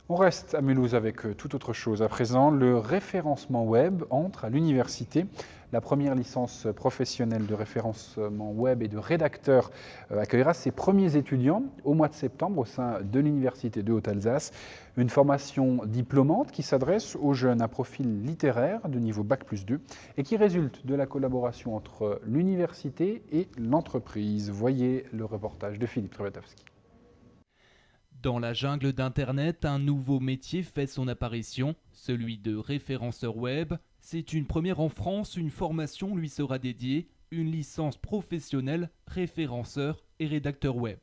On reste à Mulhouse avec toute autre chose. À présent, le référencement web entre à l'université. La première licence professionnelle de référencement web et de rédacteur accueillera ses premiers étudiants au mois de septembre au sein de l'Université de Haute-Alsace. Une formation diplômante qui s'adresse aux jeunes à profil littéraire de niveau Bac+2 et qui résulte de la collaboration entre l'université et l'entreprise. Voyez le reportage de Philippe Trevetowski. Dans la jungle d'Internet, un nouveau métier fait son apparition, celui de référenceur web. C'est une première en France, une formation lui sera dédiée, une licence professionnelle, référenceur et rédacteur web.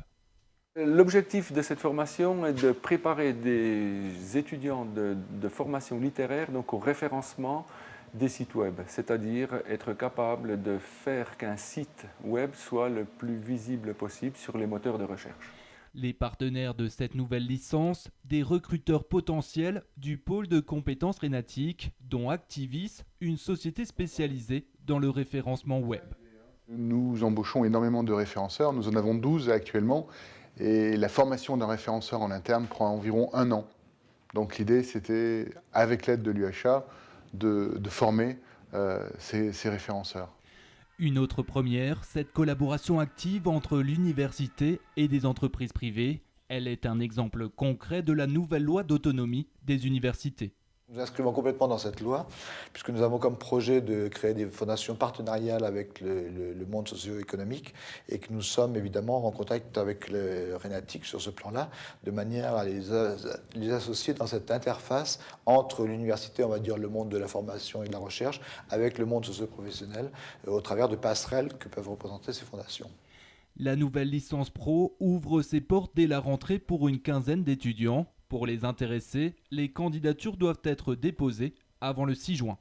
L'objectif de cette formation est de préparer des étudiants de formation littéraire donc au référencement des sites web, c'est-à-dire être capable de faire qu'un site web soit le plus visible possible sur les moteurs de recherche. Les partenaires de cette nouvelle licence, des recruteurs potentiels du pôle de compétences Rénatic, dont Activis, une société spécialisée dans le référencement web. Nous embauchons énormément de référenceurs, nous en avons 12 actuellement, et la formation d'un référenceur en interne prend environ 1 an. Donc l'idée, c'était, avec l'aide de l'UHA, de former ces référenceurs. Une autre première, cette collaboration active entre l'université et des entreprises privées. Elle est un exemple concret de la nouvelle loi d'autonomie des universités. Nous inscrivons complètement dans cette loi, puisque nous avons comme projet de créer des fondations partenariales avec le monde socio-économique et que nous sommes évidemment en contact avec le Rénatic sur ce plan-là, de manière à les associer dans cette interface entre l'université, on va dire le monde de la formation et de la recherche, avec le monde socio-professionnel, au travers de passerelles que peuvent représenter ces fondations. La nouvelle licence pro ouvre ses portes dès la rentrée pour une quinzaine d'étudiants. Pour les intéressés, les candidatures doivent être déposées avant le 6 juin.